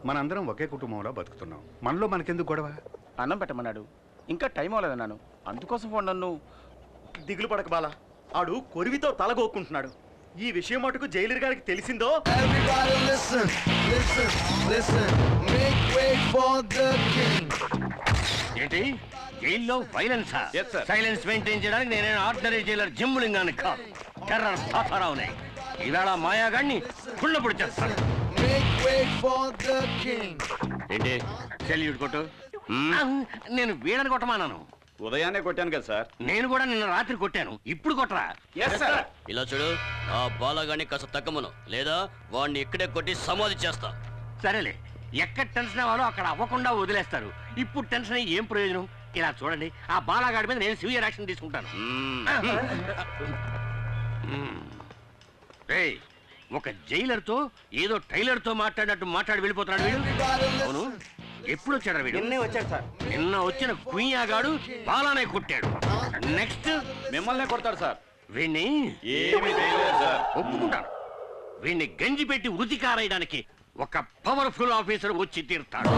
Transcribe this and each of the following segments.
మనందరం ఒకే కుటుంబంలో బతుకుతున్నాం. మనలో మనకెందుకు గొడవ? అన్నం పెట్టమన్నాడు, ఇంకా టైం అవ్వలేదన్నాను, అందుకోసం ఫోన్. నన్ను దిగులు పడక బాలా, ఆడు కొరివితో తలగోక్కుంటున్నాడు. ఈ విషయం మటుకు జైలర్ గారికి తెలిసిందో ఏంటి జైల్లో వైలెన్సా? సైలెన్స్ మెయింటైన్ చేయడానికి నేనే ఆర్డినరీ జైలర్ జిమ్ములింగాన్ని కాదు, టెర్రర్ తాతారావునే. ఈవేళ మాయాగాన్ని కుళ్ళపొడి చేస్తాను. ఏంటి సెల్యూట్ కొట్టు. నేను వీడని కొట్టమానాను. ఉదయాన్నే కొట్టాను కదా సార్. నేను కూడా నిన్న రాత్రి కొట్టాను, ఇప్పుడు కొట్టరా? ఇలా చూడు, ఆ బాలగాన్ని కాస్త తగ్గమను, లేదా వాడిని ఇక్కడే కొట్టి సమాధి చేస్తా. సరేలే, ఎక్కడ టెన్షన్ అవ్వాలో అక్కడ అవ్వకుండా వదిలేస్తారు. ఇప్పుడు టెన్షన్ అయ్యి ఏం ప్రయోజనం? ఇలా చూడండి, ఆ బాలగాడి మీద నేను సివియర్ యాక్షన్ తీసుకుంటాను. ఒక జైలర్ తో ఏదో టైలర్ తో మాట్లాడినట్టు మాట్లాడి వెళ్ళిపోతున్నాడు వీడు. అవును, ఎప్పుడు వచ్చాడు వీడు? నిన్నే వచ్చాడు సార్. నిన్న వచ్చిన కుయ్యాగాడు బాలానే కొట్టాడు. నెక్స్ట్ మిమ్మల్నే కొడతాడు సార్. వీణ్ణి ఒప్పుకుంటాను. వీణ్ణి గంజి పెట్టి ఉతికారేయడానికి ఒక పవర్ఫుల్ ఆఫీసర్ వచ్చి తీరుతాడు.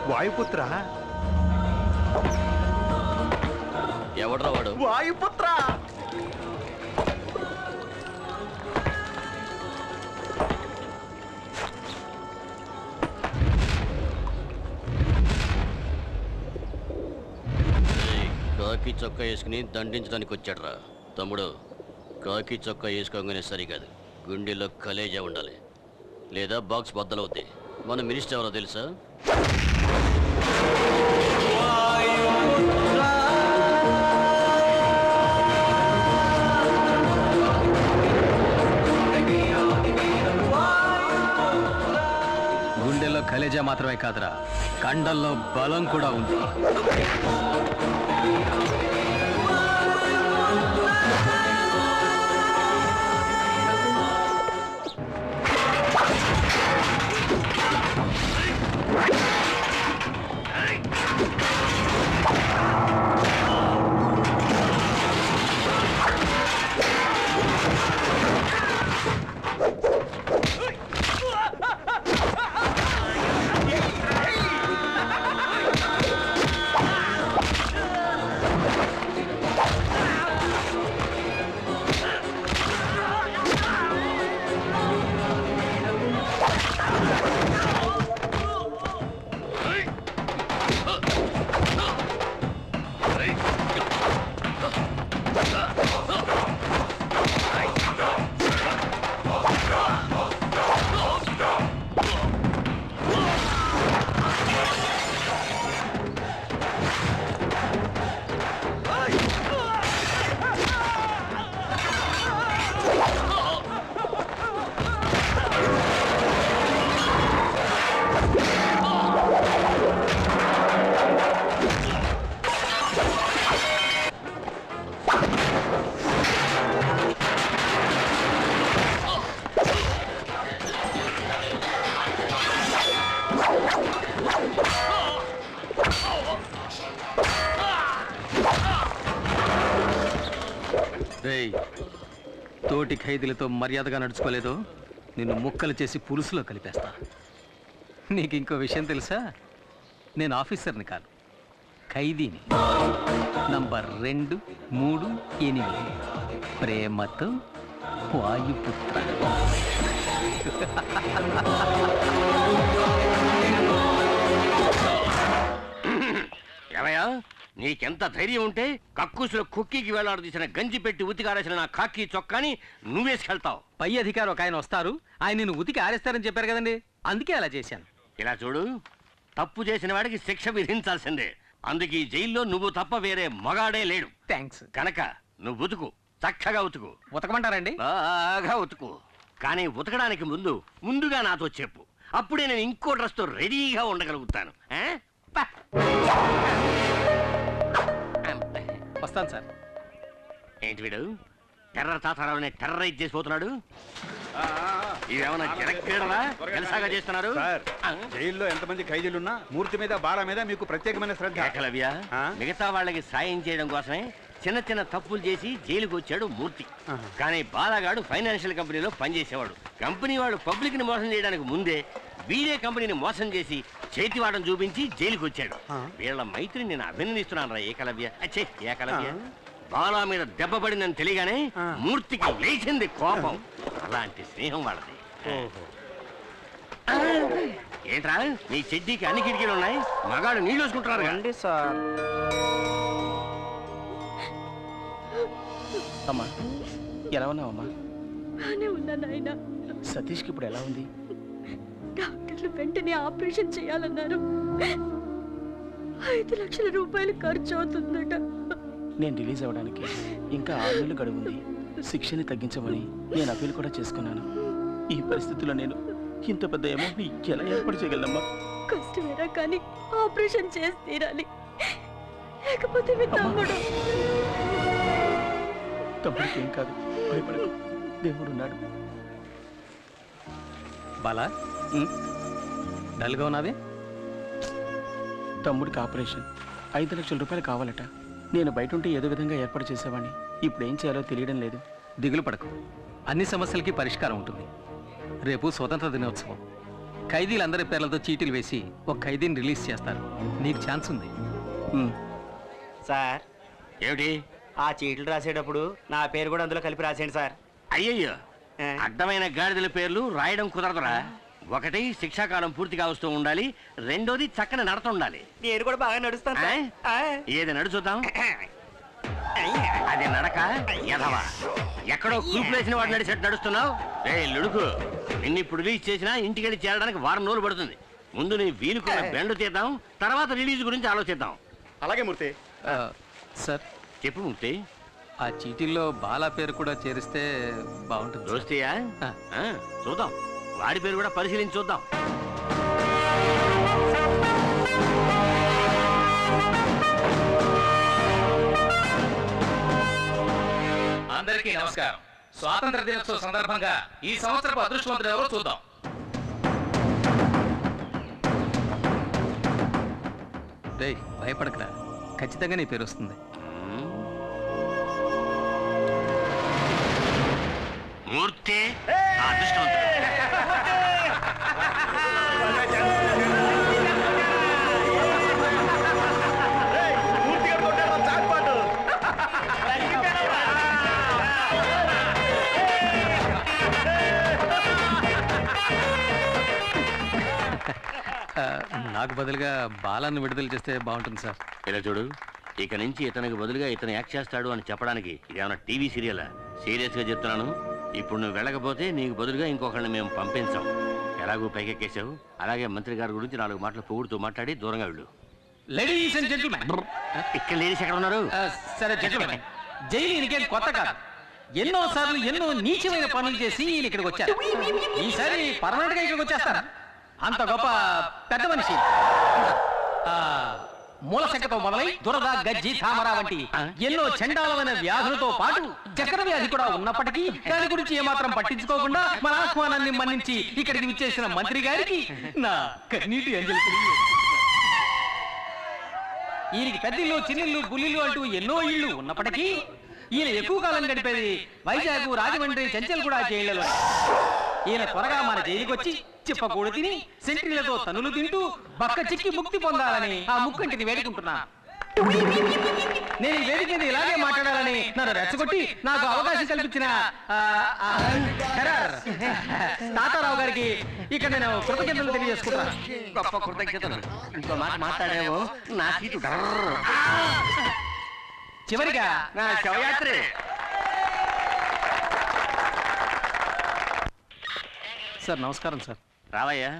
వాయుపుత్ర. ఎవడ్రా వాడు? వాయుపుత్ర. కాకి చొక్కా వేసుకుని దండించడానికి వచ్చాడ్రా. తమ్ముడు, కాకి చొక్కా వేసుకోగానే సరికాదు, గుండెలో కలేజా ఉండాలి, లేదా బాక్స్ బద్దలవుద్ది. మన మినిస్టర్ ఎవరో తెలుసా? గుండెల్లో కలేజా మాత్రమే కాదురా, కండల్లో బలం కూడా ఉంది. తోటి ఖైదీలతో మర్యాదగా నడుచుకోలేదో నిన్ను ముక్కలు చేసి పులుసులో కలిపేస్తా. నీకు ఇంకో విషయం తెలుసా? నేను ఆఫీసర్ని కాదు, ఖైదీని. నంబర్ 2, 3, 8. ప్రేమతో వాయుపుత్ర. ఏమయ్యా, నీకెంత ధైర్యం ఉంటే కక్కుసులో కుక్కీకి వేలాడదీసిన గంజి పెట్టి ఉతికారేసిన నా కాకి చొక్కాని నువ్వేసుకెళ్తావు. పై అధికారి ఒక ఆయన వస్తారు, ఆయన నిన్ను ఉతికి ఆరేస్తారని చెప్పారు కదండి, అందుకే అలా చేశాను. ఇలా చూడు, తప్పు చేసిన వాడికి శిక్ష విధించాల్సిందే. అందుకే ఈ జైల్లో నువ్వు తప్ప వేరే మగాడే లేడు. థ్యాంక్స్. కనుక నువ్వు ఉతుకు, చక్కగా ఉతుకు, ఉతకమంటారండి? బాగా ఉతుకు. కానీ ఉతకడానికి ముందుగా నాతో చెప్పు, అప్పుడే నేను ఇంకో డ్రెస్తో రెడీగా ఉండగలుగుతాను. వస్తాను సార్. ఏంటి వీడు టెర్రర్ తాతారావుని టెర్రరైజ్ చేసిపోతున్నాడు? ఇదేమన్నా జనక్రీడలా జలసాగా చేస్తున్నారు? సార్, జైల్లో ఎంతమంది ఖైదీలున్నా మూర్తి మీద బాల మీద మీకు ప్రత్యేకమైన శ్రద్ధ. ఏకలవ్య, మిగతా వాళ్ళకి సాయం చేయడం కోసమే చిన్న చిన్న తప్పులు చేసి జైలుకు వచ్చాడు మూర్తి. కానీ బాలగాడు ఫైనాన్షియల్ కంపెనీలో పనిచేసేవాడు. కంపెనీ వాడు పబ్లిక్ ని మోసం చేయడానికి ముందే వీడే కంపెనీని మోసం చేసి చేతివాడని చూపించి జైలుకు వచ్చాడు. వీళ్ళ మైత్రిని నేను అభినందిస్తున్నాను రా ఏకలవ్య. అచ్చే ఏకలవ్య, బాలా మీద దెబ్బ పడిందని తెలియగానే మూర్తికి లేచింది కోపం. అలాంటి స్నేహం వాళ్ళది. ఏంట్రా నీ చెడ్డీకి అన్ని కిటికీలు ఉన్నాయి, మగాడు నీళ్ళు వేసుకుంటున్నారు రండి సార్. అమ్మా ఎలా ఉన్నావమ్మా? బానే ఉన్నా నాయనా. సతీష్కి ఇప్పుడు ఎలా ఉంది? డాక్టర్లు వెంటనే ఆపరేషన్ చేయాలన్నారు. 5 లక్షల రూపాయలు ఖర్చు అవుతుందట. నేను రిలీజ్ అవ్వడానికి ఇంకా 6 నెలలు గడువు ఉంది. శిక్షని తగ్గించమని నేను అప్పీల్ కూడా చేసుకున్నాను. ఈ పరిస్థితుల్లో నేను ఇంత పెద్ద అమౌంట్ ఎలా ఏర్పాటు చేయగలనమ్మా? కష్టమేరా కానీ ఆపరేషన్ చేసి తీరాలి, లేకపోతే మీ తమ్ముడికి ఏం కాదు, భయపడకు, దేవుడు ఉన్నాడు. బాలా, డల్గా ఉన్నావే? తమ్ముడికి ఆపరేషన్ 5 లక్షల రూపాయలు కావాలట. నేను బయట ఉంటే ఏదో విధంగా ఏర్పాటు చేసేవాడిని. ఇప్పుడు ఏం చేయాలో తెలియడం లేదు. దిగులు పడకు, అన్ని సమస్యలకి పరిష్కారం ఉంటుంది. రేపు స్వతంత్ర దినోత్సవం. ఖైదీలందరి పేర్లతో చీటీలు వేసి ఒక ఖైదీని రిలీజ్ చేస్తారు. నీకు ఛాన్స్ ఉంది. సార్, ఏమిటి? ఆ చీట్లు రాసేటప్పుడు నా పేరు కూడా అందులో కలిపి రాసేయండి సార్. అయ్యయ్యో, అడ్డమైన గాడిదల పేర్లు రాయడం కుదరదురా. ఒకటి శిక్షాకాలం పూర్తిగా వస్తూ ఉండాలి, రెండోది చక్కని నడత ఉండాలి. నేను కూడా బాగా నడుస్తాను సార్. ఏది నడుచుద్దాం? అది నడక ఎదవా, ఎక్కడో కూపులేసిన వాడు నడిచేట్టు నడుస్తున్నావు. లుడుకు, నిన్ను ఇప్పుడు రిలీజ్ చేసినా ఇంటికెళ్ళి చేరడానికి 1 రోజులు పడుతుంది. ముందు నీ వీలుకున్న బెండు తీద్దాం, తర్వాత రిలీజ్ గురించి ఆలోచిద్దాం. అలాగే మూర్తి. సార్ చెప్పు మూర్తి. ఆ చీటీల్లో బాలా పేరు కూడా చేరిస్తే బాగుంటుంది. దోస్తయ్యా, చూద్దాం, వాడి పేరు కూడా పరిశీలించి చూద్దాం. అందరికీ నమస్కారం. స్వాతంత్ర దినోత్సవ సందర్భంగా ఈ సంవత్సరపు అదృష్టవంతులు ఎవరో చూద్దాం. రేయ్, భయపడకరా, ఖచ్చితంగా నీ పేరు వస్తుంది. మూర్తి అదృష్టవంతుడు. నాకు బదులుగా బాలాన్ని విడుదల చేస్తే బాగుంటుంది సార్. ఇలా చూడు, ఇక నుంచి ఇతనికి బదులుగా ఇతను యాక్ట్ చేస్తాడు అని చెప్పడానికి ఇదేమన్నా టీవీ సీరియలా? సీరియస్గా చెప్తున్నాను. ఇప్పుడు నువ్వు వెళ్ళకపోతే నీకు బదులుగా ఇంకొకరిని మేము పంపించాం. ఎలాగో పైకెక్కేసావు, అలాగే మంత్రి గారి గురించి 4 మాటలు పొగుడుతూ మాట్లాడి దూరంగా వెళ్ళు. లేడీస్ అండ్ జెంటిల్మెన్, ఇక్కడ లేడీస్ ఎక్కడ ఉన్నారు? సరే జెంటిల్మెన్, జైలు ఈయనకేం కొత్త కాదు. ఎన్నో సార్లు ఎన్నో నీచమైన పనులు చేసి ఈయన ఇక్కడికి వచ్చారు. ఈసారి పర్మనెంట్ గా ఇక్కడికి వచ్చేస్తారా? అంత గొప్ప పెద్ద మనిషి. మూలశంకతో మొదలై దురద, గజ్జి, తామర వంటి ఎన్నో చండాలమైన వ్యాధులతో పాటు చక్కెర వ్యాధి కూడా ఉన్నప్పటికీ దాని గురించి ఏమాత్రం పట్టించుకోకుండా మన ఆహ్వానాన్ని మన్నించి ఇక్కడికి విచ్చేసిన మంత్రి గారికి నా కన్నీటి అంజలి. ఈయనకి పెద్దిల్లు, చిన్నిల్లు, బుల్లిల్లు అంటూ ఎన్నో ఇళ్ళు ఉన్నప్పటికీ ఈయన ఎక్కువ కాలం గడిపేది వైజాగ్, రాజమండ్రి, చెంచల్ కూడా జైళ్లలో. ఈయన త్వరగా మన జైలుకి వచ్చి చిప్పకూడు తిని సెంట్రీలతో తనులు తింటూ బక్క చిక్కి ముక్తి పొందాలని ఆ ముక్కంటిని వేడుకుంటున్నా. నేను ఈ వేదిక మీద ఇలాగే మాట్లాడాలని నన్ను రెచ్చగొట్టి నాకు అవకాశం కల్పించిన తాతారావు గారికి ఇక్కడ నేను కృతజ్ఞతలు తెలియజేసుకుంటాను. గొప్ప కృతజ్ఞతలు. ఇంకో మాట మాట్లాడేమో నా సీటు చివరిగా నా శవయాత్రే. సార్ నమస్కారం సార్. రావయ్యా,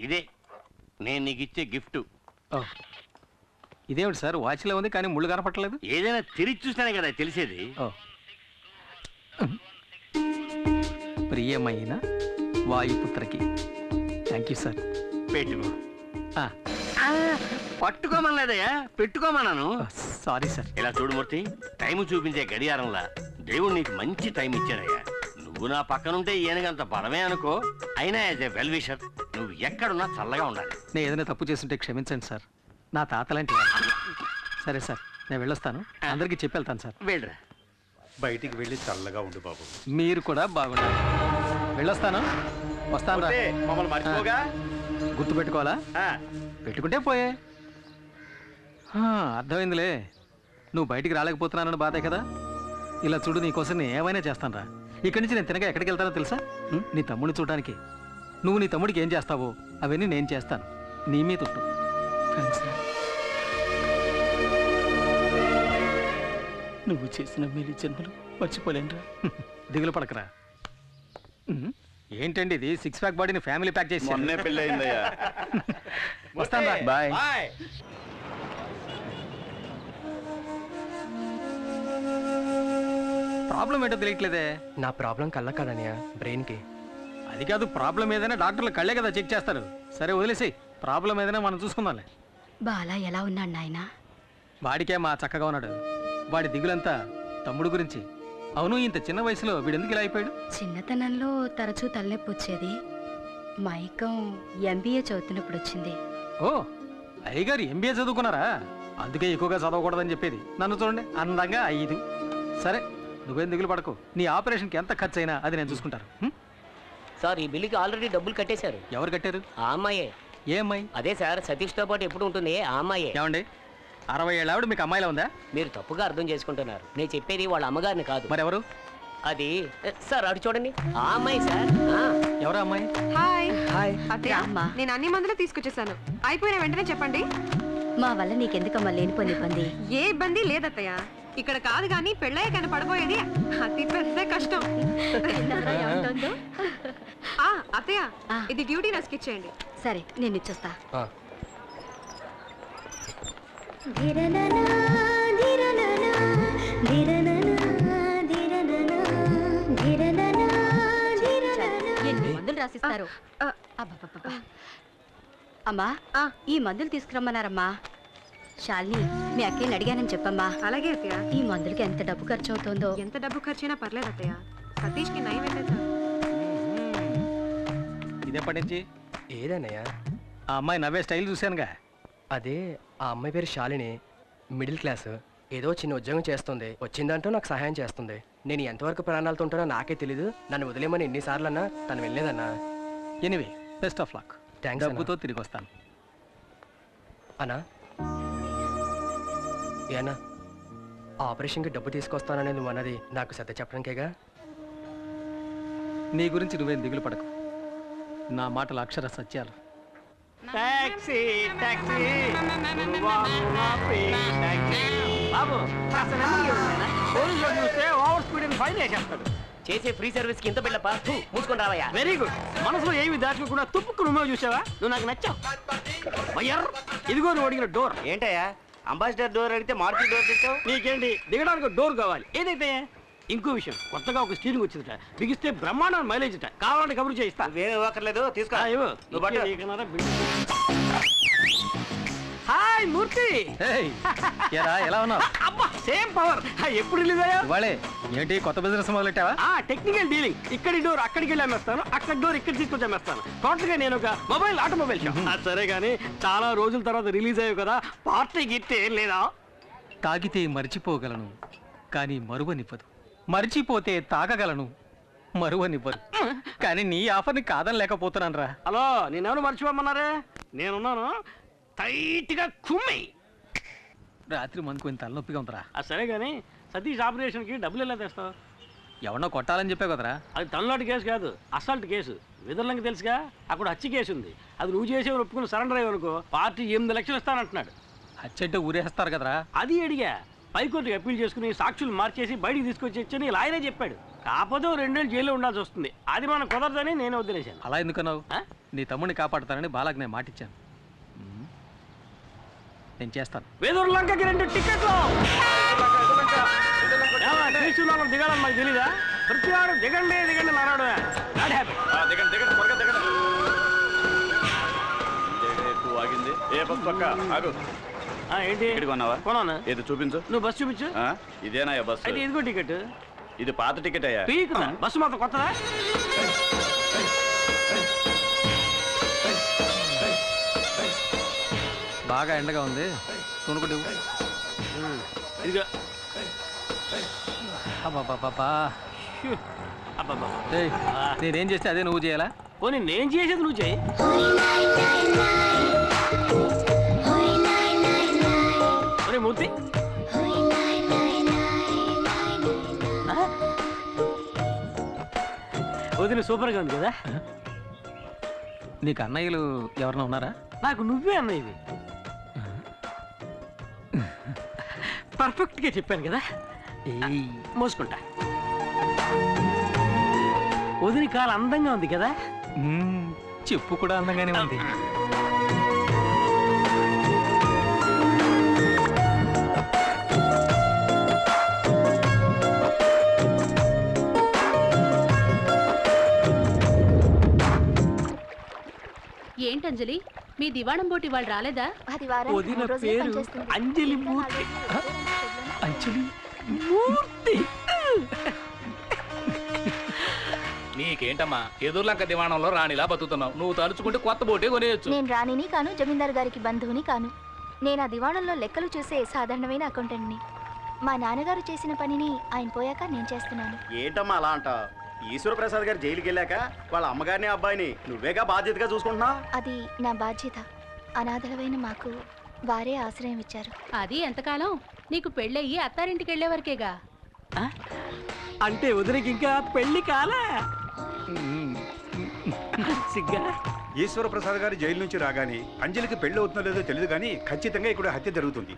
ఇదే నేను నీకు ఇచ్చే గిఫ్ట్. ఇదేమిటి సార్, వాచ్లో ఉంది కానీ ముళ్ళు కనపట్టలేదు. ఏదైనా తిరిగి చూస్తేనే కదా తెలిసేది. ప్రియమైన వాయుపుత్రకి థ్యాంక్ యూ సార్. పెట్టుకో. పట్టుకోమనలేదయ్యా, పెట్టుకోమన్నాను. Sorry sir. ఇలా చూడు మూర్తి, టైం చూపించే గడియారంలా దేవుడు నీకు మంచి టైం ఇచ్చాడయ్యా. నువ్వు నా పక్కనుంటే ఈయనకంత బలమే అనుకో. అయినా యాజ్ ఏ వెల్ విషర్ నువ్వు ఎక్కడున్నా చల్లగా ఉండాలి. నేను ఏదైనా తప్పు చేస్తుంటే క్షమించండి సార్, నా తాతలాంటి వారు. సరే సార్, నేను వెళ్ళొస్తాను. అందరికీ చెప్పి వెళ్తాను సార్. వెళ్ళరా. బయటికి వెళ్ళి చల్లగా ఉండు బాబు. మీరు కూడా బాగుండాలి. వెళ్ళొస్తాను. వస్తాను రా. మమ్మల్ని మర్చిపోగా. గుర్తు పెట్టుకోవాలా? పెట్టుకుంటే పోయే. అర్థమైందిలే, నువ్వు బయటికి రాలేకపోతున్నానని బాధే కదా. ఇలా చూడు, నీకోసం నేను ఏమైనా చేస్తాను రా. ఇక్కడి నుంచి నేను తినగా ఎక్కడికి వెళ్తానో తెలుసా? నీ తమ్ముడిని చూడడానికి. నువ్వు నీ తమ్ముడికి ఏం చేస్తావో అవన్నీ నేను చేస్తాను. నీ మీద తుట్టు. నువ్వు చేసిన మేలు జన్మలు మర్చిపోలేనురా. దిగులు పడకరా. ఏంటండి ఇది, 6 ప్యాక్ బాడీని ఫ్యామిలీ ప్యాక్ చేసి మొన్నే పెళ్ళి అయిందయ్యా. వస్తాను. బాయ్. ప్రాబ్లం ఏంటో తెలియట్లేదే. నా ప్రాబ్లం కళ్ళ కాదనియా, బ్రెయిన్ కి. అది కాదు, ప్రాబ్లం ఏదైనా డాక్టర్లు కళ్ళే కదా చెక్ చేస్తారు. సరే వదిలేసి, ప్రాబ్లం ఏదైనా మనం చూసుకుందాంలే. బాలా ఎలా ఉన్నాడు నాయనా? వాడికే మా చక్కగా ఉన్నాడు. వాడి దిగులంతా తమ్ముడు గురించి. అవును, ఇంత చిన్న వయసులో వీడెందుకు ఇలా అయిపోయాడు? చిన్నతనంలో తరచూ తలనొప్పి వచ్చేది. మైకం ఎంబీఏ చదువుతున్నప్పుడు వచ్చింది. ఓ, అయ్యగారు ఎంబీఏ చదువుకున్నారా? అందుకే ఎక్కువగా చదవకూడదని చెప్పేది. నన్ను చూడండి, అందంగా 5. సరే, నువ్వేం దిగులు పడకు. నీ ఆపరేషన్కి ఎంత ఖర్చు అయినా అది నేను చూసుకుంటాను. సార్, ఈ బిల్లుకి ఆల్రెడీ డబ్బులు కట్టేశారు. ఎవరు కట్టారు? ఆ అమ్మాయే. ఏ అమ్మాయి? అదే సార్, సతీష్తో పాటు ఎప్పుడు ఉంటుంది ఆ అమ్మాయే. ఏమండి, 60 ఏళ్ళ ఆవిడ మీకు అమ్మాయిలా ఉందా? మీరు తప్పుగా అర్థం చేసుకుంటున్నారు. నేను చెప్పేది వాళ్ళ అమ్మగారిని కాదు. మరెవరు? అది సార్, అటు చూడండి, ఆ అమ్మాయి సార్. ఎవరా అమ్మాయి? హాయ్. హాయ్. అత్తయ్య, నేను అన్ని మందులు తీసుకొచ్చేసాను. అయిపోయిన వెంటనే చెప్పండి. మా వల్ల నీకెందుకమ్మా లేనిపోని ఇబ్బంది? ఏ ఇబ్బంది లేదత్తయ్య. ఇక్కడ కాదు కానీ పెళ్ళయ్య కానీ పడబోయేది అతి పెద్ద కష్టం. అత్తయ్య, ఇది డ్యూటీ నర్స్కి ఇచ్చేయండి. సరే, నేను ఇచ్చొస్తా. ఎన్ని మందులు రాసిస్తారు? అమ్మా, ఈ మందులు తీసుకురమ్మన్నారమ్మా. శాలిని, మీ అక్కని అడిగానని చెప్పమ్మా. అలాగే అత్తయ్య. ఈ మందులకి ఎంత డబ్బు ఖర్చు అవుతుందో? ఎంత డబ్బు ఖర్చైనా పర్లేదు అత్తయ్య. సతీష్కి నయం అయితే ఇదేపటి నుంచి? ఏదన్నయ్యా? ఆ అమ్మాయి నవ్వే స్టైల్ చూశానుగా. అదే, ఆ అమ్మాయి పేరు శాలిని, మిడిల్ క్లాస్. ఏదో చిన్న ఉద్యోగం చేస్తుంది. వచ్చిందంటూ నాకు సహాయం చేస్తుంది. నేను ఎంతవరకు ప్రాణాలతో ఉంటానో నాకే తెలీదు. నన్ను వదిలేమని ఎన్నిసార్లు అన్నా తను వెళ్ళలేదన్నా. Anyway, best of luck. Thanks. డబ్బుతో తిరిగి వస్తాను. అన్నా, ఏనా ఆపరేషన్కి డబ్బు తీసుకొస్తానని నువ్వు అన్నది నాకు సత్య చెప్పడానికేగా? నీ గురించి నువ్వేం దిగులు పడకు. నా మాటలు అక్షర సత్యాలు. టాక్సీ టాక్సీ బాబు, పోలీసులు చూస్తే ఓవర్ స్పీడ్ అని ఫైన్ వేసేస్తాడు. చేసే ఫ్రీ సర్వీస్ కి ఇంత బిల్లపా, మూసుకొని రావయ్యా. Very good. మనసులో ఏమి దాచుకోకుండా తుప్పుకు నువ్వే చూసావా? నువ్వు నాకు నచ్చావు. ఇదిగో నువ్వు అడిగిన డోర్. ఏంటయ్యా, అంబాసిడర్ డోర్ అడిగితే మార్చి డోర్ తెచ్చావు? నీకేంటి, దిగడానికి డోర్ కావాలి. ఏదైతే ఇంకో విషయం, కొత్తగా ఒక స్టీరింగ్ వచ్చిందట. బిగిస్తే బ్రహ్మాండం మైలేజ్ అట. కావాలంటే కబురు చేయిస్తా. వేరే ఇవ్వక్కర్లేదు, తీసుకో. హాయ్ మూర్తి. ఎలా ఉన్నావు? అబ్బా, సేమ్ పవర్. ఎప్పుడు రిలీజ్ అయ్యా? ఇవాళే. ఏంటి కొత్త బిజినెస్ మొదలెట్టావా? Technical dealing. ఇక్కడి డోర్ అక్కడికి వెళ్ళి అమ్మేస్తాను, అక్కడ డోర్ ఇక్కడ తీసుకొచ్చి అమ్మేస్తాను. టోటల్ గా నేను ఒక ఆటోమొబైల్ షాప్. సరే కానీ చాలా రోజుల తర్వాత రిలీజ్ అయ్యావు కదా, పార్టీ గిట్టే లేదా? తాగితే మర్చిపోగలను, కానీ మరువనివ్వదు. మర్చిపోతే తాగగలను, మరువనివ్వదు. కానీ నీ ఆఫర్ని కాదని లేకపోతున్నాను రా. హలో, నేనెవరు మర్చిపోమన్నారే? నేనున్నాను. టైట్ గా కుమ్మి. రాత్రి మనకు కొంచెం తలనొప్పిగా ఉందిరా. సరే కానీ సతీష్ ఆపరేషన్కి డబ్బులు ఎలా తెస్తావు? ఎవరినో కొట్టాలని చెప్పావు కదరా. అది తనలాంటి కేసు కాదు, అసల్ట్ కేసు. విదర్లంకి తెలుసుగా, అక్కడ హత్య కేసు ఉంది. అది నువ్వు చేసేవారు ఒప్పుకుని సరెండర్ అయ్యనుకో పార్టీ 8 లక్షలు ఇస్తానంటున్నాడు. హత్య అంటే ఊరేస్తారు కదరా. అది అడిగా. పైకోర్టుకి అప్పీల్ చేసుకుని సాక్షులు మార్చేసి బయటికి తీసుకొచ్చి లాయరే చెప్పాడు. కాకపోతే 2 ఏళ్ళు జైల్లో ఉండాల్సి వస్తుంది. అది మనం కుదరదని నేను వదిలేశాను. అలా ఎందుకన్నావు? నీ తమ్ముడిని కాపాడుతానని బాలాకి నేను మాటిచ్చాను. నేను చేస్తాను. వేదూరులంకకి 2 టికెట్లు. దిగాలని నాకు తెలీదా? ప్రతి వాడు దిగండి దిగండి నారాడు. ఆగింది. ఏ బస్ పక్క ఆగు. ఏంటి కొన్నావా? కొన్నాను. ఏది చూపించు. నువ్వు బస్సు చూపించు. ఇదేనా బస్సు? అయితే ఇదిగో టికెట్. ఇది పాత టికెట్ అయ్యా. బస్సు మాత్రం కొత్తదా? బాగా ఎండగా ఉంది, కొనుక్కుంటు. ఇదిగో. నేనేం చేస్తే అదే నువ్వు చేయాలా? పోనీ నేను చేసేది నువ్వు చేయి. మూర్తి వదిన సూపర్గా ఉంది కదా. నీకు అన్నయ్యలు ఎవరన్నా ఉన్నారా? నాకు నువ్వే అన్నయ్యవి. పర్ఫెక్ట్గా చెప్పాను కదా. మోసుకుంటా. వదిన కాలు అందంగా ఉంది కదా. చెప్పు కూడా అందంగానే ఉంది. ఏంటంజలి, మీ దివాణం బోటి వాళ్ళు రాలేదా? వదిన పేరు అంజలి మూర్తి. అంజలి మూర్తి. నీకేంటమ్మా ఎదుర్లంక దివాణంలో రాణిలా బతుకుతున్నావు. నువ్వు తలుచుకుంటే కొత్త బోటే కొనేయచ్చు. నేను రాణిని కాను, జమీందారు గారికి బంధువుని కాను. నేను ఆ దివాణంలో లెక్కలు చూసే సాధారణమైన అకౌంటెంట్ని. మా నాన్నగారు చేసిన పనిని ఆయన పోయాక నేను చేస్తున్నాను. ఏంటమ్మా అలా అంట? ఈశ్వర ప్రసాద్ గారు జైలుకి వెళ్ళాక వాళ్ళ అమ్మగారిని అబ్బాయిని నువ్వేగా బాధ్యతగా చూసుకుంటున్నావు. అది నా బాధ్యత. అనాథలమైన మాకు వారే ఆశ్రయం ఇచ్చారు. అది ఎంతకాలం? నీకు పెళ్ళయ్యి అత్తారింటికి వెళ్లే వరకేగా. అంటే వదినకి ఇంకా పెళ్లి కాలే. సిగ్గా. ఈశ్వర ప్రసాద్ గారు జైలు నుంచి రాగానే అంజలికి పెళ్లి అవుతుందో లేదో తెలియదు కానీ ఖచ్చితంగా ఇక్కడ హత్య జరుగుతుంది.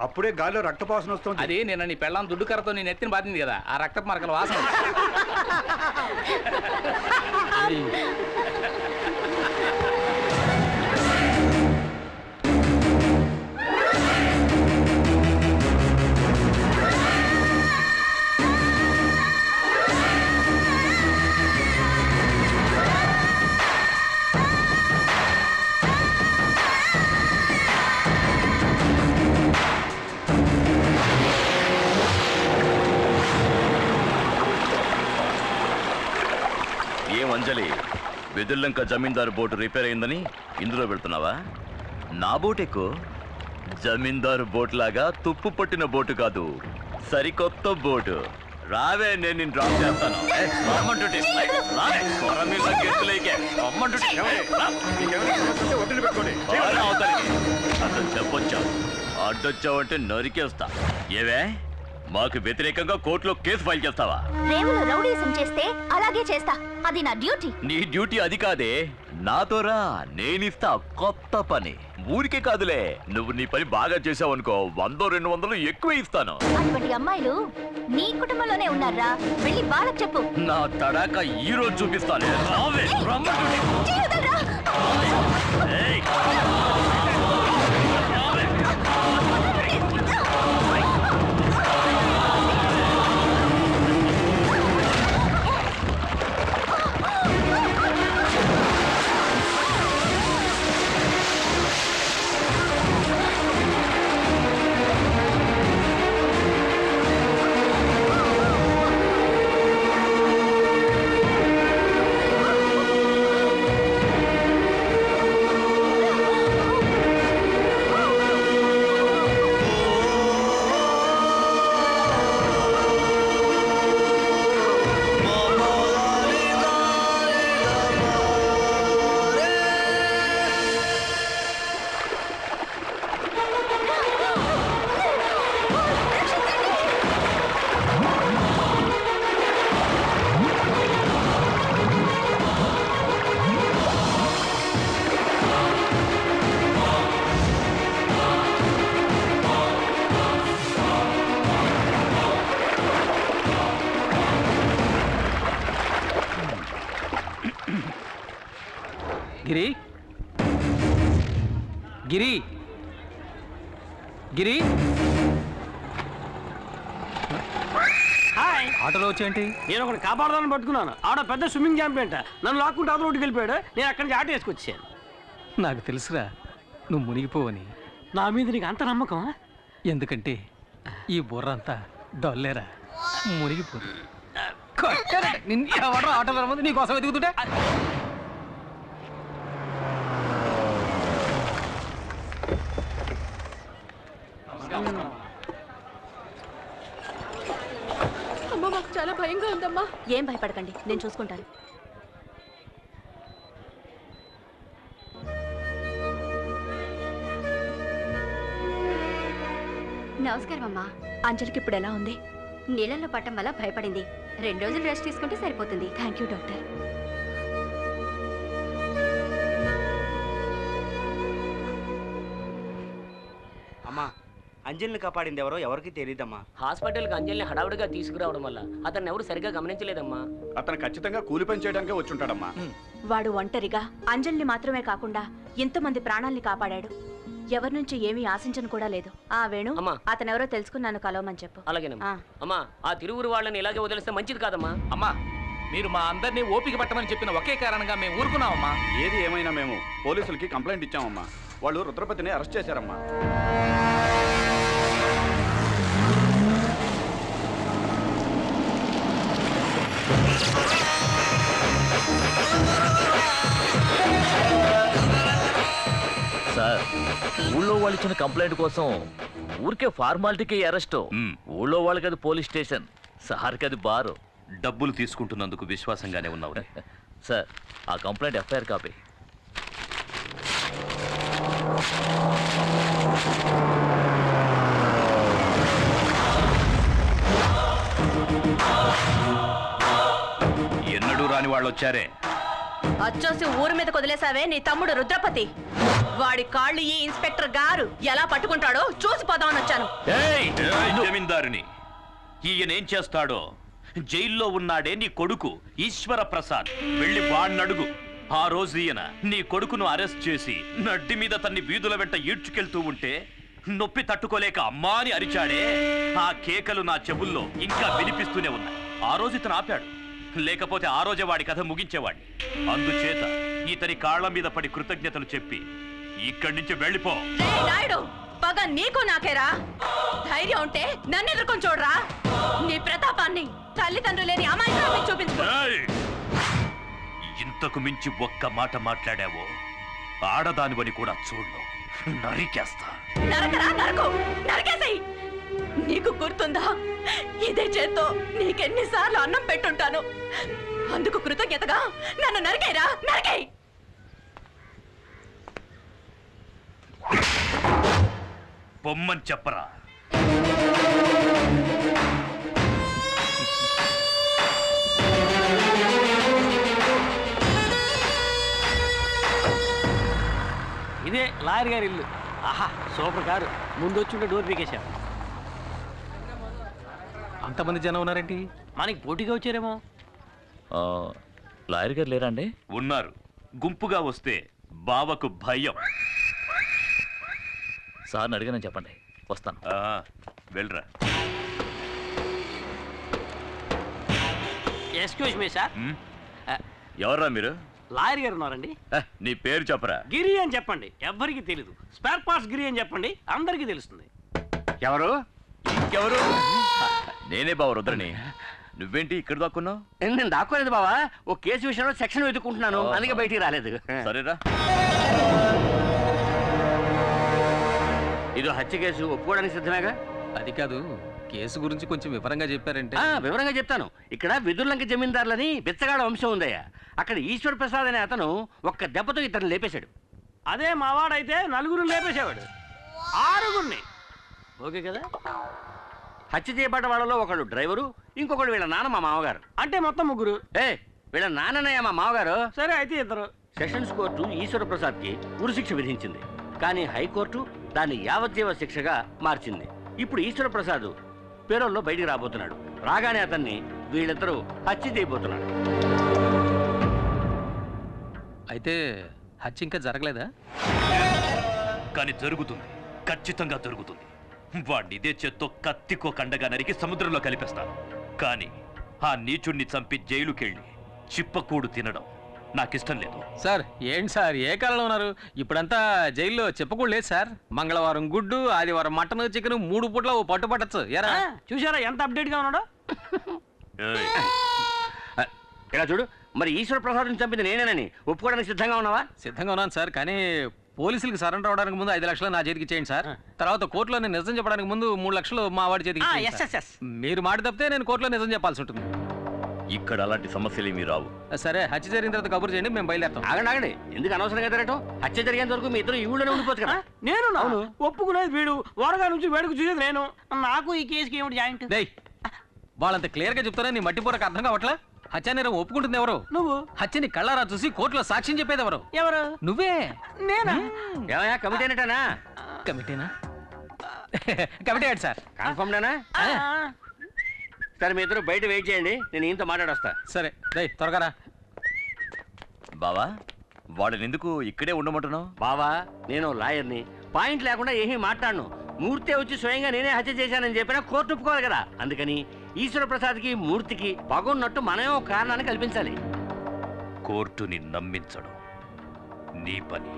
అప్పుడే గాల్లో రక్తపాసన వస్తుంది. అది నిన్న నీ పెళ్ళాం దుడ్డు కర్రతో నీ నెత్తిని బాధింది కదా, ఆ రక్తపు మరకల వాసన. అంజలి, వెదుర్లంక జమీందారు బోటు రిపేర్ అయిందని ఇందులో పెడుతున్నావా? నా బోట్ ఎక్కువ. జమీందారు బోట్ లాగా తుప్పు పట్టిన బోటు కాదు, సరికొత్త బోటు. రావే, నేను నిన్ను డ్రాప్ చేస్తాను. అతను చెప్పొచ్చా? అడ్డొచ్చావంటే నరికేస్తా. ఏవే, మాకు వ్యతిరేకంగా కోర్టులో కేసు ఫైల్ చేస్తావా? రేవులో రౌడీసం చేస్తే అలాగే చేస్తా. అది నా డ్యూటీ. నీ డ్యూటీ అది కాదే, నాతో రా, నేనిస్తా కొత్త పని. ఊరికే కాదులే, నువ్వు నీ పని బాగా చేసావనుకో 100-200 ఎక్కువ ఇస్తాను. అటువంటి అమ్మాయిలు నీ కుటుంబంలోనే ఉన్నారా? వెళ్ళి వాళ్ళకి చెప్పు. నా తడాక ఈ రోజు చూపిస్తాను. రావే, రమ్మంటుంటే. గిరి గిరి గిరి హాయ్. ఆటోలో వచ్చేంటి? నేను ఒకటి కాపాడదాన్ని పట్టుకున్నాను. ఆడ పెద్ద స్విమ్మింగ్ ఛాంపియన్ నన్ను లాక్కుంటే అవతల రోడ్డుకి వెళ్ళిపోయాడు. నేను అక్కడి నుంచి ఆటో వేసుకొచ్చాను. నాకు తెలుసురా నువ్వు మునిగిపోవని. నా మీద నీకు అంత నమ్మకం? ఎందుకంటే ఈ బుర్ర అంతా డొల్లేరా, మునిగిపోదు. ఎవడో ఆటోలో ముందు నీకోసం ఎదుగుతుంటే అమ్మ మాకు చాలా భయంగా ఉందమ్మా. ఏం భయపడకండి, నేను చూసుకుంటాను. నమస్కారం అమ్మా. అంజలికి ఇప్పుడు ఎలా ఉంది? నీళ్ళల్లో పట్టం వల్ల భయపడింది. 2 రోజులు రెస్ట్ తీసుకుంటే సరిపోతుంది. Thank you doctor. అమ్మా, అంజలిని కాపాడింది ఎవరికి తెలియదమ్మా. హాస్పిటల్కి అంజలిని హడావుడిగా తీసుకురావడం వల్ల అతన్ని ఎవరు సరిగ్గా గమనించలేదమ్మా. అతను ఖచ్చితంగా కూలి పని చేయడానికే వచ్చుంటాడమ్మా. వాడు ఒంటరిగా అంజలిని మాత్రమే కాకుండా ఎంతమంది ప్రాణాల్ని కాపాడాడు. ఎవరి నుంచి ఏమీ ఆశించను కూడా లేదు. ఆ వేణు, అతనెవరో తెలుసుకున్నాను, కలవమని చెప్పు. అలాగేనమ్మా. అమ్మా, ఆ తిరువురు వాళ్ళని ఇలాగే వదిలేస్తే మంచిది కాదమ్మా. అమ్మా, మీరు మా అందరినీ ఓపిక పట్టమని చెప్పిన ఒకే కారణంగా మేము ఊరుకున్నామమ్మా. ఏది ఏమైనా మేము పోలీసులకి కంప్లైంట్ ఇచ్చామమ్మా. వాళ్ళు రుద్రపతిని అరెస్ట్ చేశారమ్మా. సార్, ఊళ్ళో వాళ్ళు ఇచ్చిన కంప్లైంట్ కోసం ఊరికే ఫార్మాలిటీకి అరెస్ట్. ఊళ్ళో వాళ్ళకి అది పోలీస్ స్టేషన్, సార్కి అది బారు. డబ్బులు తీసుకుంటున్నందుకు విశ్వాసంగానే ఉన్నావు. సార్, ఆ కంప్లైంట్ ఎఫ్ఐఆర్ కాపీ. ఎన్నడూ రాని వాళ్ళు వచ్చారే. అచ్చోసి ఊరి మీద వదిలేసావే నీ తమ్ముడు రుద్రపతి. వాడి కాళ్ళు ఈ ఇన్స్పెక్టర్ గారు ఎలా పట్టుకుంటాడో చూసిపోదామని వచ్చాను. జమీందారుని ఈయనేం చేస్తాడో. జైల్లో ఉన్నాడే నీ కొడుకు ఈశ్వర ప్రసాద్, వెళ్ళి వాణ్ణడుగు. ఆ రోజు ఈయన నీ కొడుకును అరెస్ట్ చేసి నడ్డి మీద తన్ని వీధుల వెంట ఈడ్చుకెళ్తూ ఉంటే నొప్పి తట్టుకోలేక అమ్మా అని అరిచాడే. ఆ కేకలు నా చెవుల్లో ఇంకా వినిపిస్తూనే ఉన్నాయి. ఆ రోజు ఇతను ఆపాడు, లేకపోతే ఆ రోజే వాడి కథ ముగించేవాడిని. అందుచేత ఇతని కాళ్ల మీద పడి కృతజ్ఞతలు చెప్పి ఇక్కడి నుంచి వెళ్ళిపో. నాయుడు, పగ నీకు నాకేరా? ధైర్యం ఉంటే నన్ను ఎదుర్కొని చూడరా. నీ ప్రతాపాన్ని తల్లిదండ్రులు లేని అమాయకాన్ని చూపించు. ఇంతకు మించి ఒక్క మాట మాట్లాడావో ఆడదానివని కూడా చూడు, నరికేస్తా. నరకరా, నరకు, నరికేసేయ్. నీకు గుర్తుందా, ఇదే చేత్తో నీకెన్నిసార్లు అన్నం పెట్టుంటాను. అందుకు కృతజ్ఞతగా నన్ను నరికేరా, నరికేయ్. పొమ్మని చెప్పరా. ఇదే లాయర్ గారి ఇల్లు. ఆహా, సూపర్ కారు. ముందు వచ్చి డోర్ పీకేశారు. అంతమంది జనం ఉన్నారేంటి? మనకి పోటీగా వచ్చారేమో. లాయర్ గారు లేరా అండి? ఉన్నారు. గుంపుగా వస్తే బావకు భయం. సార్ని అడిగానని చెప్పండి, వస్తాను. వెళ్ళరా. Excuse me sir. ఎవర్రా మీరు? లాయర్ గారు ఉన్నారండి. నీ పేరు చెప్పరా. గిరి అని చెప్పండి, ఎవ్వరికి తెలీదు. స్పేర్ పార్ట్స్ గిరి అని చెప్పండి, అందరికీ తెలుస్తుంది. ఎవరు? ఇంకెవరు? నేనే బావ రుద్రని. నువ్వేంటి ఇక్కడ దాక్కున్నావు? నేను దాక్కోలేదు బావా, ఓ కేసు విషయంలో సెక్షన్ వెతుక్కుంటున్నాను, అందుకే బయటికి రాలేదు. సరేరా. ఇదో హత్య కేసు, ఒప్పుకోవడానికి సిద్ధమేగా? అది కాదు, కేసు గురించి కొంచెం వివరంగా చెప్పారంటే. వివరంగా చెప్తాను. ఇక్కడ విదుర్లంక జమీందారులని బిచ్చగాడ వంశం ఉందయ్యా. అక్కడ ఈశ్వర్ ప్రసాద్ అనే అతను ఒక్క దెబ్బతో ఇతను లేపేశాడు. అదే మావాడైతే 4 లేపేసేవాడు, 6. ఓకే కదా? హత్య చేయబడ్డ వాళ్ళలో ఒకడు డ్రైవరు, ఇంకొకడు వీళ్ళ నాన్న మా మామగారు. అంటే మొత్తం 3. వీళ్ళ నాన్ననయ్య మా మామగారు. సరే అయితే 2. సెషన్స్ కోర్టు ఈశ్వర ప్రసాద్ కి ఉరిశిక్ష విధించింది, కానీ హైకోర్టు దాన్ని యావజ్జీవ శిక్షగా మార్చింది. ఇప్పుడు ఈశ్వర ప్రసాద్ పేరోల్లో బయటికి రాబోతున్నాడు. రాగానే అతన్ని వీళ్ళిద్దరూ హత్య చేయబోతున్నాడు. అయితే హత్య ఇంకా జరగలేదా? కానీ జరుగుతుంది, ఖచ్చితంగా జరుగుతుంది. వాడిని ఇదే చేత్తో కత్తికో కండగా నరికి సముద్రంలో కలిపేస్తాను. కానీ ఆ నీచుణ్ణి చంపి జైలుకెళ్ళి చిప్పకూడు తినడం నాకిష్టం లేదు. సార్ ఏంటి సార్ ఏ కాలంలో ఉన్నారు? ఇప్పుడంతా జైల్లో చెప్పకూడదు లేదు సార్. మంగళవారం గుడ్డు, ఆదివారం మటన్, చికెన్ 3 పూట్ల ఓ పట్టు పట్టచ్చు. ఎరా చూసారా ఎంత అప్డేట్ గా ఉన్నాడో? ఇలా చూడు, మరి ఈశ్వర ప్రసాద్ చంపింది నేనేనని ఒప్పుకోవడానికి సిద్ధంగా ఉన్నావా? సిద్ధంగా ఉన్నాను సార్, కానీ పోలీసులకు సరెండర్ అవడానికి ముందు 5 లక్షలు నా చేతికి ఇచ్చేయండి సార్. తర్వాత కోర్టులో నేను నిజం చెప్పడానికి ముందు 3 లక్షలు మా వాడి చేతికి ఇచ్చేయండి సార్. మీరు మాట తప్పితే నేను కోర్టులో నిజం చెప్పాల్సి ఉంటుంది. ఇక్కడ అలాంటి సమస్యలు ఏమీ రావు. సరే, హత్య జరిగిన తర్వాత కబురు చేయండి, మేము బయలుదేరుతాం. ఆగండి, ఎందుకు అనవసరంగా తిరగటం? హత్య జరిగేంత వరకు మీ ఇద్దరు ఈ ఊళ్ళోనే ఉండిపోవచ్చు కదా. నేను ఒప్పుకునేది వీడు, వరగా నుంచి వేడుకు చూసేది నేను. నాకు ఈ కేసుకి ఏమిటి జాయింట్? వాళ్ళంత క్లియర్ గా చెప్తారా నీ మట్టిపోరకు అర్థం కావట్లా? హత్య నేరం ఒప్పుకుంటుంది ఎవరు? నువ్వు. హత్యని కళ్ళారా చూసి కోర్టులో సాక్ష్యం చెప్పేది ఎవరు? ఎవరు? నువ్వే. నేనా? కమిటీ అయినట్టేనా? కమిటీనా? కమిటీ ఏంటి సార్? కన్ఫర్మ్డేనా? సరే, మీ ఇద్దరు బయట వెయిట్ చేయండి, నేను ఇంత మాట్లాడొస్తా. సరే త్వరగా రా. బావా, వాడిని ఎందుకు ఇక్కడే ఉండమంటున్నావు? బావా, నేను లాయర్ని, పాయింట్ లేకుండా ఏమీ మాట్లాడను. మూర్తి వచ్చి స్వయంగా నేనే హత్య చేశానని చెప్పినా కోర్టు ఒప్పుకోవాలి కదా. అందుకని ఈశ్వర ప్రసాద్కి మూర్తికి పగున్నట్టు మనమే ఒక కారణాన్ని కల్పించాలి. కోర్టుని నమ్మించడం నీ పని.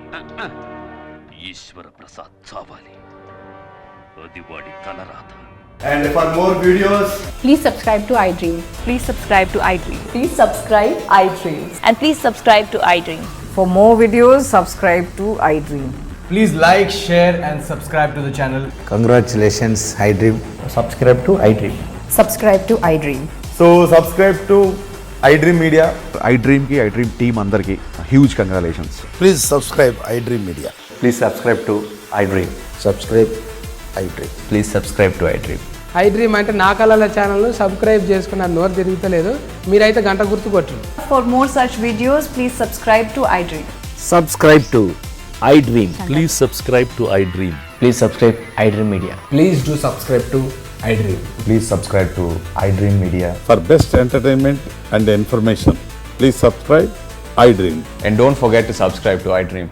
ఈశ్వర ప్రసాద్ చావాలి, అది వాడి తలరాత. And for more videos, please subscribe to iDream. Please subscribe to iDream. Please subscribe iDream. And please subscribe to iDream. For more videos, subscribe to iDream. please like, share and subscribe to the channel. Congratulations, iDream. Subscribe to iDream. Subscribe to iDream. So subscribe to iDream Media. iDream ki iDream team andarki huge congratulations. Please subscribe iDream Media. Please subscribe to iDream. Subscribe iDream. Please subscribe to iDream. iDream అంటే నా కళల ఛానల్ను subscribe చేసుకున్న నోరు తిరుగుతలేదు. మీరైతే గంట గుర్తు కొట్టండి. For more such videos, please subscribe to iDream. Subscribe to iDream. Please subscribe to iDream. Please subscribe iDream Media. Please do subscribe to iDream. Please subscribe to iDream Media. For best entertainment and information, please subscribe iDream. And don't forget to subscribe to iDream.